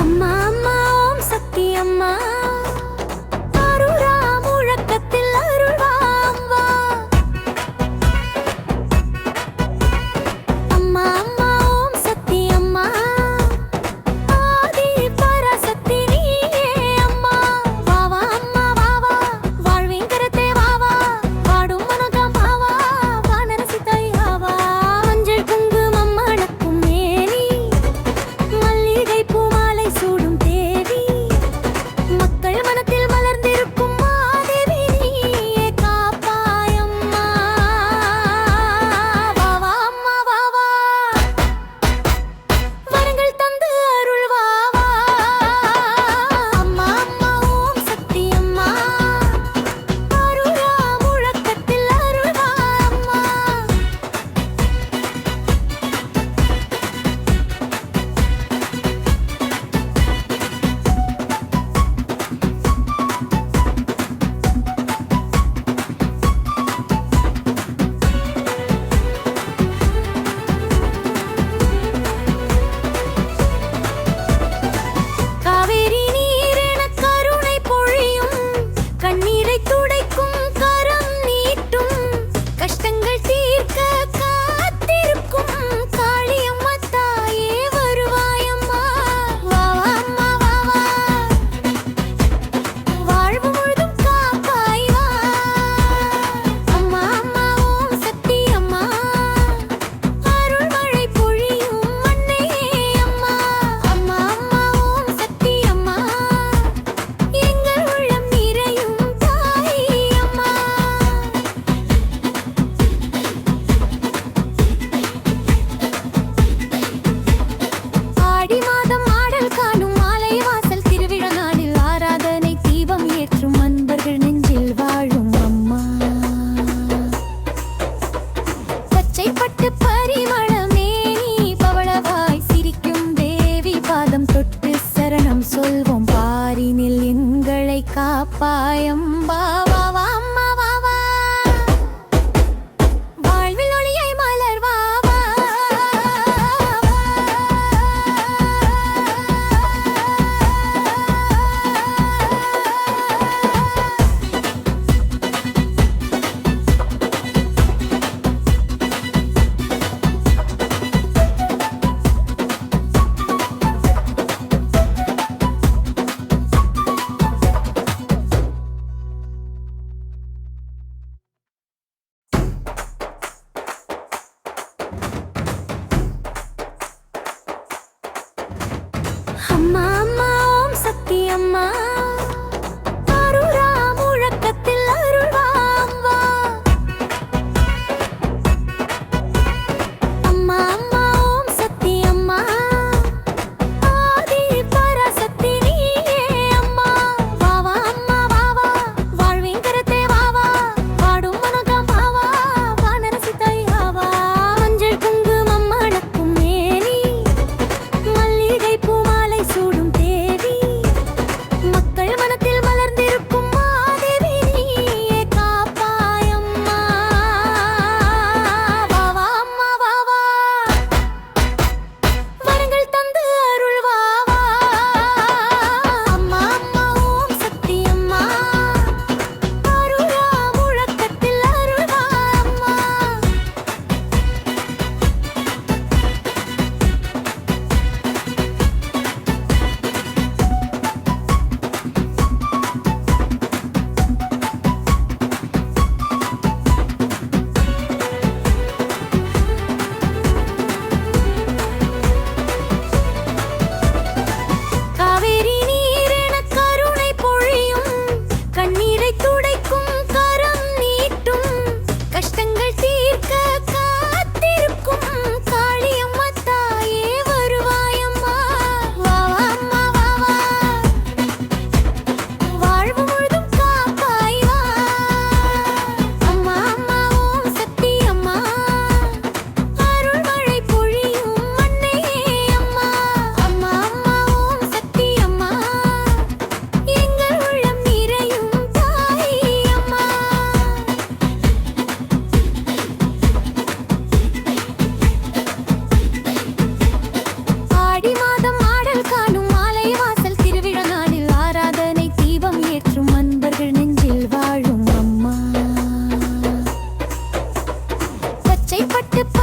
அம்மா அம்மா ஓம் சக்தி அம்மா அருளா முழக்கத்தில் அருள்வாம் வா. அம்மா அம்மா ஓம் சக்தி அம்மா ஆதி பராசக்தி நீயே அம்மா. வா வா அம்மா வா வா வாழ்வின் கரத்தே வா வா பாடும் மனோகம் வா வா வானரசி தாயா வா. மஞ்சள் குங்குமம் மணக்கும் மேனி மல்லிகை பூமாலை சூடும் தேவி மக்கள் மனத்தில் மலர்ந்திருக்கும் மாதேவி நீயே காப்பாயம்மா. வா வா அம்மா வா வா வரங்கள் தந்து அருள் வா வா. அம்மா அம்மா ஓம் சக்தி அம்மா அருளா முழக்கத்தில் அருள் வா அம்மா. காவேரி நீரென கருணை பொழியும் கண்ணீரை துடைக்கும் கரம் நீட்டும் கஷ்டங்கள் தீர்க்க காத்திருக்கும் காளியம்மா தாயே வருவாயம்மா. வா வா அம்மா வா வா வாழ்வு முழுதும் காப்பாய் வா. அம்மா அம்மா ஓம் சக்தி அம்மா அருள் மழை பொழியும் அன்னையே அம்மா. அம்மா அம்மா ஓம் சக்தி அம்மா எங்கள் உள்ளம் நிறையும் தாய் அம்மா. ஆடி மாதம் ஆடல் காணும் மாலை வாசல் திருவிழா நாளில் ஆராதனை தீபம் ஏற்றும் அன்பர்கள் நெஞ்சில் வாழும் அம்மா. பச்சை பட்டு பரிமளமே நீ பவளவாய் சிரிக்கும் தேவி பாதம் தொட்டு சரணம் சொல்வோம் பாரினில் எங்களை காப்பாயம்பா. வா வா அம்மா வா வா வாழ்வில் ஒளியை மலர் வா வா. அம்மா அம்மா ஓம் சக்தி அம்மா அருளா முழக்கத்தில் அருள்வாம் வா. அம்மா அம்மா ஓம் சக்தி அம்மா ஆதி பராசக்தி நீயே அம்மா. வா வா அம்மா வா வா வாழ்வின் கரத்தே வா வா பாடும் மனோகம் வா வா வானரசி தாயா வா. மஞ்சள் குங்குமம் மணக்கும் மேனி மல்லிகை பூமாலை சூடும் பட்டு